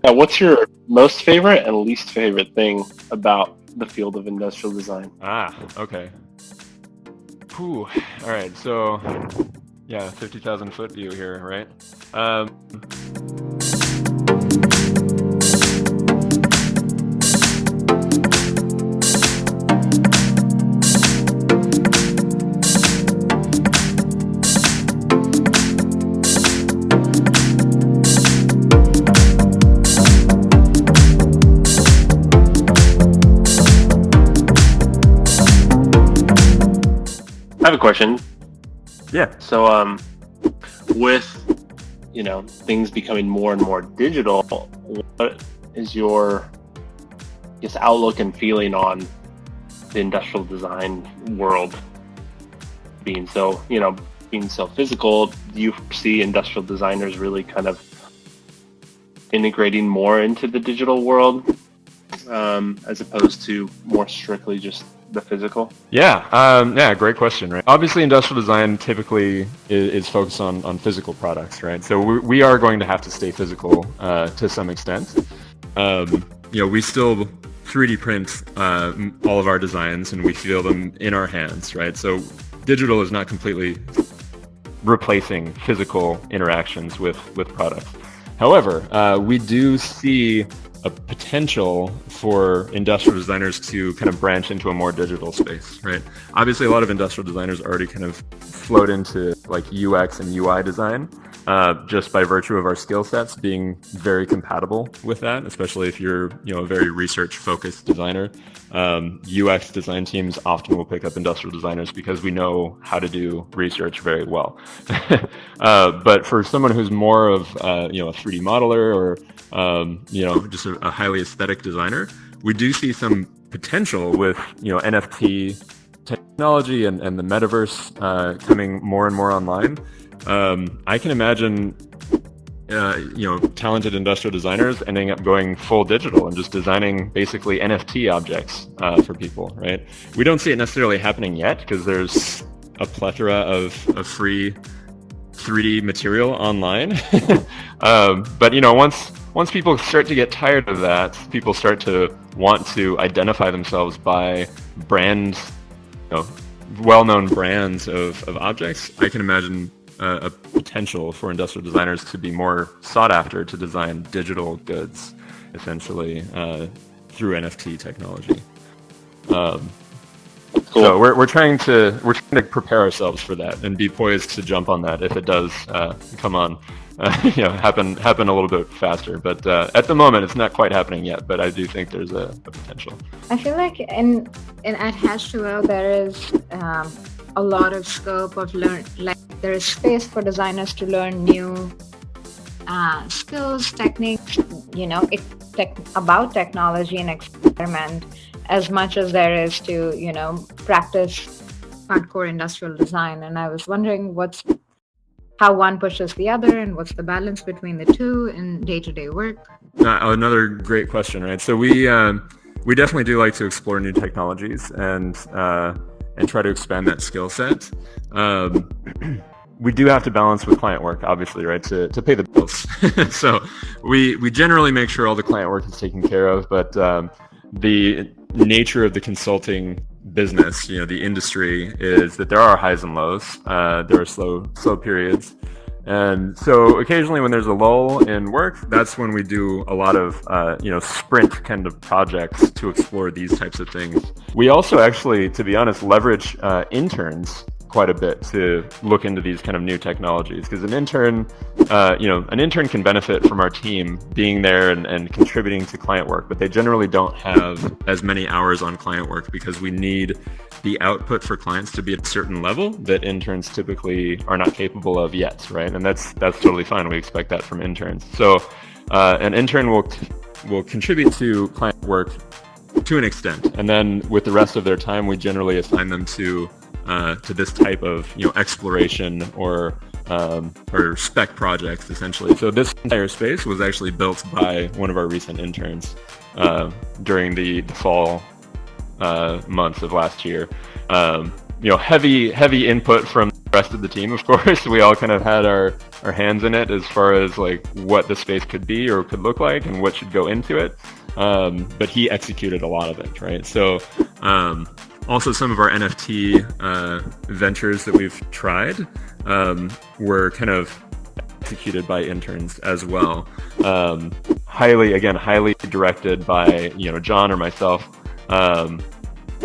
Yeah, what's your most favorite and least favorite thing about the field of industrial design? Okay. Whew. All right, so yeah, 50,000 foot view here, right? I have a question. Yeah. So, with things becoming more and more digital, what is your, I guess, outlook and feeling on the industrial design world being so physical? Do you see industrial designers really kind of integrating more into the digital world, as opposed to more strictly just the physical? Yeah, great question, right? Obviously, industrial design typically is focused on physical products, right? So we are going to have to stay physical to some extent. We still 3D print all of our designs, and we feel them in our hands, right? So digital is not completely replacing physical interactions with products. However, we do see a potential for industrial designers to kind of branch into a more digital space, right? Obviously, a lot of industrial designers already kind of float into like UX and UI design, just by virtue of our skill sets being very compatible with that, especially if you're, a very research-focused designer. UX design teams often will pick up industrial designers because we know how to do research very well. But for someone who's more of, a 3D modeler or, just a highly aesthetic designer, we do see some potential with, NFT technology and the metaverse coming more and more online. I can imagine, talented industrial designers ending up going full digital and just designing basically NFT objects for people, right? We don't see it necessarily happening yet because there's a plethora of free 3D material online. But once people start to get tired of that, people start to want to identify themselves by brands, well-known brands of objects. I can imagine a potential for industrial designers to be more sought after to design digital goods, essentially, through NFT technology. Cool. So we're trying to prepare ourselves for that and be poised to jump on that if it does come on, happen a little bit faster. But at the moment, it's not quite happening yet. But I do think there's a potential. I feel like at 𝐓𝐡𝐢𝐳 there is a lot of scope of there is space for designers to learn new skills, techniques, about technology and experiment, as much as there is to, practice hardcore industrial design. And I was wondering how one pushes the other and what's the balance between the two in day-to-day work. Another great question, right? So we definitely do like to explore new technologies and try to expand that skill set. We do have to balance with client work, obviously, right, to pay the bills. So we generally make sure all the client work is taken care of, but the nature of the consulting business, the industry, is that there are highs and lows. There are slow periods. And so occasionally when there's a lull in work, that's when we do a lot of, sprint kind of projects to explore these types of things. We also actually, to be honest, leverage interns quite a bit to look into these kind of new technologies, because an intern can benefit from our team being there and contributing to client work, but they generally don't have as many hours on client work because we need the output for clients to be at a certain level that interns typically are not capable of yet, right? And that's totally fine. We expect that from interns. So an intern will contribute to client work to an extent, and then with the rest of their time, we generally assign them to this type of exploration or spec projects, essentially. So this entire space was actually built by one of our recent interns during the fall months of last year. Heavy input from rest of the team, of course. We all kind of had our hands in it as far as like what the space could be or could look like and what should go into it. But he executed a lot of it, right? So also some of our NFT ventures that we've tried were kind of executed by interns as well. Highly directed by, John or myself.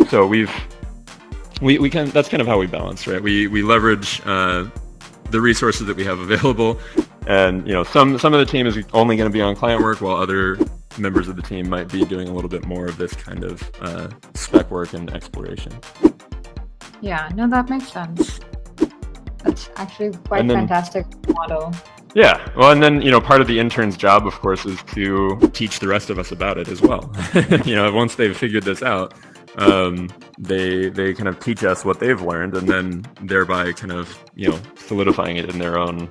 So we can, that's kind of how we balance, right? We leverage the resources that we have available, and some of the team is only going to be on client work, while other members of the team might be doing a little bit more of this kind of spec work and exploration. Yeah, no, that makes sense. That's actually quite fantastic model. Yeah, well, and then part of the intern's job, of course, is to teach the rest of us about it as well. Once they've figured this out, they kind of teach us what they've learned, and then thereby kind of solidifying it in their own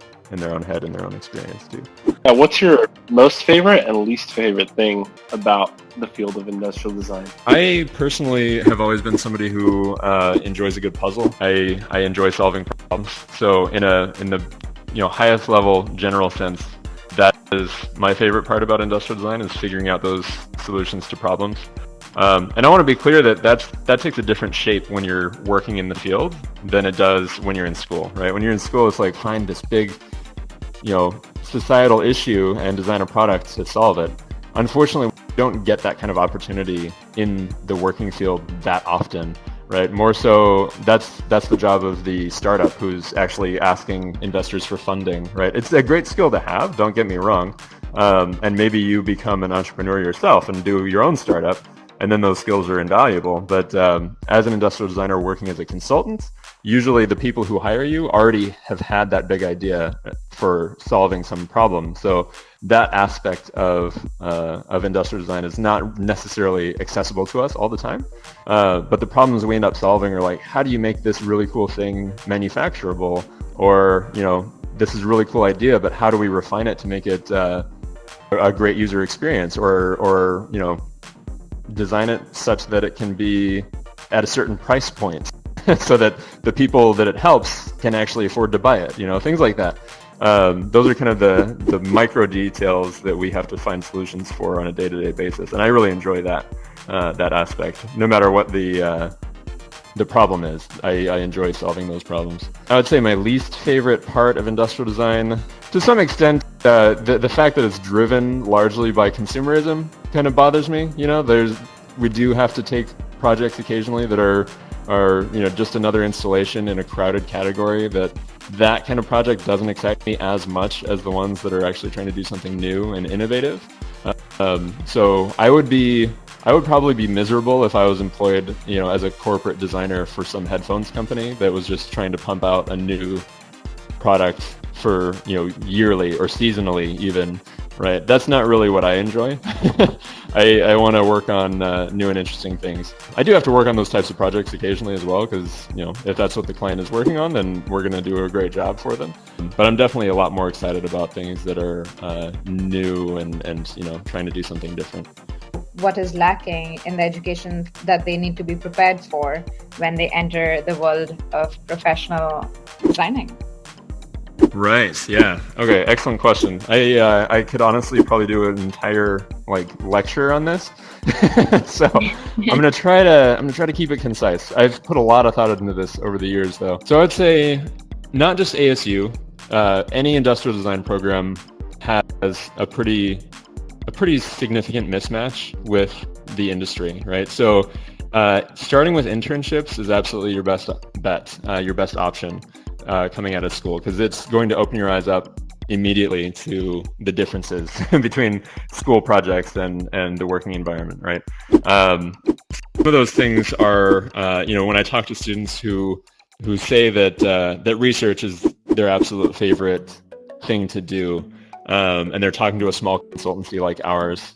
head and their own experience too. Now, what's your most favorite and least favorite thing about the field of industrial design? I personally have always been somebody who enjoys a good puzzle. I enjoy solving problems. So in the highest level general sense, that is my favorite part about industrial design, is figuring out those solutions to problems. And I want to be clear that takes a different shape when you're working in the field than it does when you're in school, right? When you're in school, it's like find this big, societal issue and design a product to solve it. Unfortunately, we don't get that kind of opportunity in the working field that often, right? More so, that's the job of the startup who's actually asking investors for funding, right? It's a great skill to have, don't get me wrong. And maybe you become an entrepreneur yourself and do your own startup, and then those skills are invaluable. But as an industrial designer working as a consultant, usually the people who hire you already have had that big idea for solving some problem. So that aspect of industrial design is not necessarily accessible to us all the time. But the problems we end up solving are like, how do you make this really cool thing manufacturable? Or, this is a really cool idea, but how do we refine it to make it a great user experience? Or design it such that it can be at a certain price point so that the people that it helps can actually afford to buy it, things like that. Those are kind of the micro details that we have to find solutions for on a day-to-day basis. And I really enjoy that aspect. No matter what the problem is, I enjoy solving those problems. I would say my least favorite part of industrial design, to some extent, the fact that it's driven largely by consumerism kind of bothers me. We do have to take projects occasionally that are just another installation in a crowded category. That kind of project doesn't excite me as much as the ones that are actually trying to do something new and innovative. So I would probably be miserable if I was employed, as a corporate designer for some headphones company that was just trying to pump out a new product for, yearly or seasonally even, right? That's not really what I enjoy. I want to work on new and interesting things. I do have to work on those types of projects occasionally as well, because, if that's what the client is working on, then we're going to do a great job for them. But I'm definitely a lot more excited about things that are new and trying to do something different. What is lacking in the education that they need to be prepared for when they enter the world of professional designing? Right. Yeah. Okay. Excellent question. I could honestly probably do an entire lecture on this. So I'm gonna try to keep it concise. I've put a lot of thought into this over the years, though. So I'd say not just ASU, any industrial design program has a pretty significant mismatch with the industry, right? So starting with internships is absolutely your best bet, your best option coming out of school, because it's going to open your eyes up immediately to the differences between school projects and the working environment, right? Some of those things are, when I talk to students who say that research is their absolute favorite thing to do, and they're talking to a small consultancy like ours,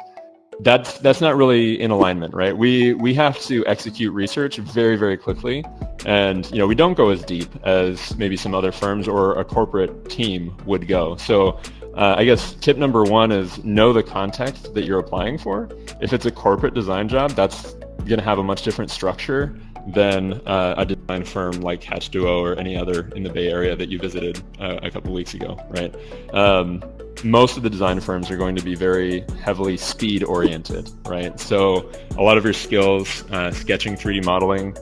that's not really in alignment, right? We have to execute research very, very quickly, and we don't go as deep as maybe some other firms or a corporate team would go. So I guess tip number one is know the context that you're applying for. If it's a corporate design job, that's going to have a much different structure than a design firm like 𝐁2O or any other in the Bay Area that you visited a couple weeks ago, right? Most of the design firms are going to be very heavily speed oriented, right? So a lot of your skills, sketching, 3D modeling,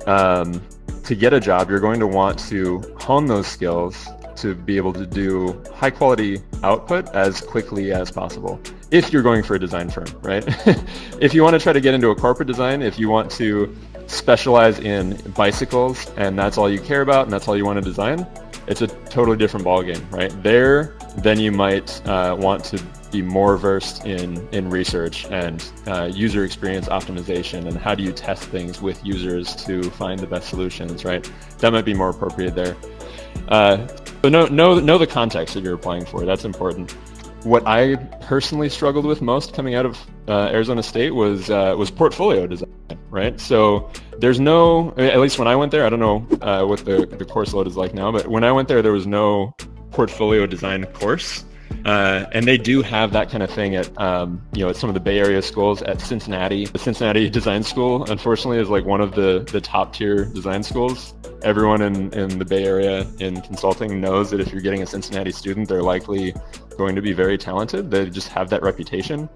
to get a job, you're going to want to hone those skills to be able to do high quality output as quickly as possible. If you're going for a design firm, right? If you want to try to get into a corporate design, if you want to specialize in bicycles and that's all you care about and that's all you want to design, it's a totally different ballgame, right? There, then you might want to be more versed in research and user experience optimization and how do you test things with users to find the best solutions, right? That might be more appropriate there. But know the context that you're applying for. That's important. What I personally struggled with most coming out of Arizona State was portfolio design, right? So there's no, at least when I went there, I don't know what the course load is like now, but when I went there was no portfolio design course. And they do have that kind of thing at at some of the Bay Area schools. At Cincinnati, the Cincinnati Design School, unfortunately, is like one of the top tier design schools. Everyone in the Bay Area in consulting knows that if you're getting a Cincinnati student, they're likely going to be very talented. They just have that reputation.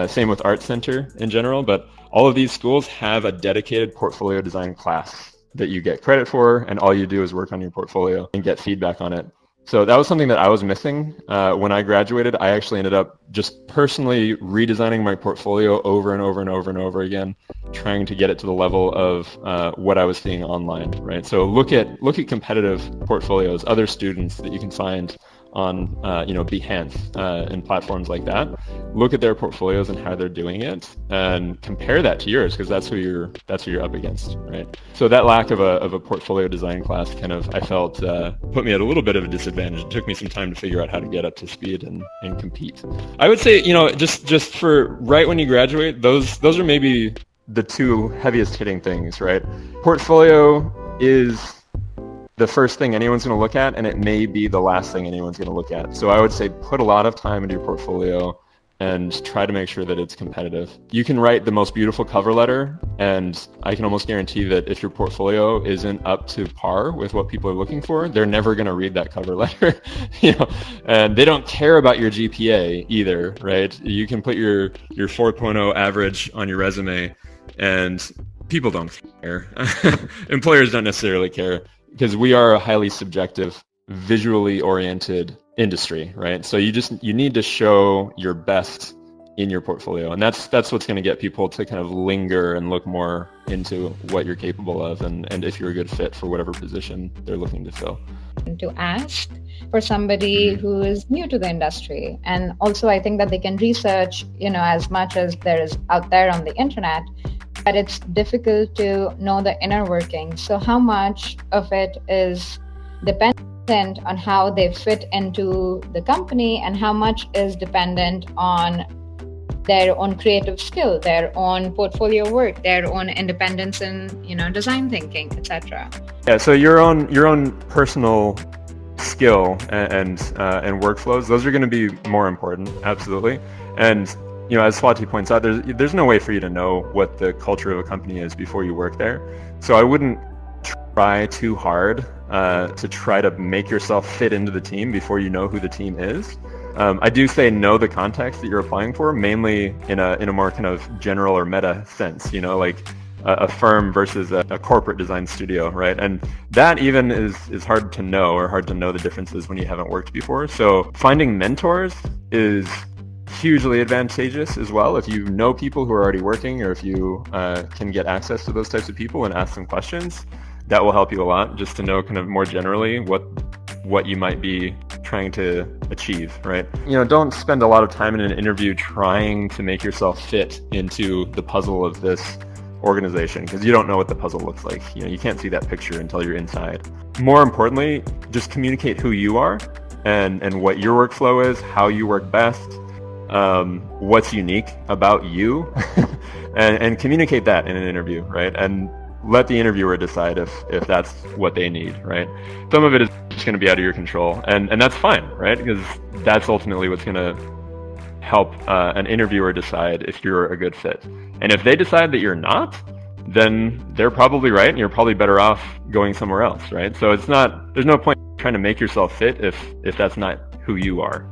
Same with Art Center in general, but all of these schools have a dedicated portfolio design class that you get credit for, and all you do is work on your portfolio and get feedback on it. So that was something that I was missing. When I graduated, I actually ended up just personally redesigning my portfolio over and over and over and over again, trying to get it to the level of what I was seeing online, right? So look at competitive portfolios, other students that you can find on Behance and platforms like that. Look at their portfolios and how they're doing it, and compare that to yours, because that's who you're up against, right? So that lack of a portfolio design class kind of, I felt, put me at a little bit of a disadvantage. It took me some time to figure out how to get up to speed and compete. I would say, just for right when you graduate, those are maybe the two heaviest hitting things, right? Portfolio is the first thing anyone's going to look at, and it may be the last thing anyone's going to look at. So I would say put a lot of time into your portfolio and try to make sure that it's competitive. You can write the most beautiful cover letter, and I can almost guarantee that if your portfolio isn't up to par with what people are looking for, they're never going to read that cover letter. And they don't care about your GPA either, right? You can put your 4.0 average on your resume, and people don't care. Employers don't necessarily care, because we are a highly subjective, visually oriented industry, right? So you need to show your best in your portfolio, and that's what's going to get people to kind of linger and look more into what you're capable of, and if you're a good fit for whatever position they're looking to fill. To ask for somebody who is new to the industry, and also I think that they can research, as much as there is out there on the internet, but it's difficult to know the inner workings. So how much of it is dependent on how they fit into the company, and how much is dependent on their own creative skill, their own portfolio work, their own independence in, design thinking, etc. Yeah, so your own personal skill and workflows, those are going to be more important, absolutely. And as Swati points out, there's no way for you to know what the culture of a company is before you work there. So I wouldn't try too hard to try to make yourself fit into the team before you know who the team is. I do say know the context that you're applying for, mainly in a more kind of general or meta sense, like a firm versus a corporate design studio, right? And that even is hard to know, or hard to know the differences when you haven't worked before. So finding mentors is hugely advantageous as well. If you know people who are already working, or if you can get access to those types of people and ask them questions, that will help you a lot, just to know kind of more generally what you might be trying to achieve, right? Don't spend a lot of time in an interview trying to make yourself fit into the puzzle of this organization, because you don't know what the puzzle looks like. You can't see that picture until you're inside. More importantly, just communicate who you are and what your workflow is, how you work best, what's unique about you, and communicate that in an interview, right? And let the interviewer decide if that's what they need, right? Some of it is just going to be out of your control, and that's fine, right? Because that's ultimately what's going to help an interviewer decide if you're a good fit. And if they decide that you're not, then they're probably right, and you're probably better off going somewhere else, right? So there's no point trying to make yourself fit if that's not who you are.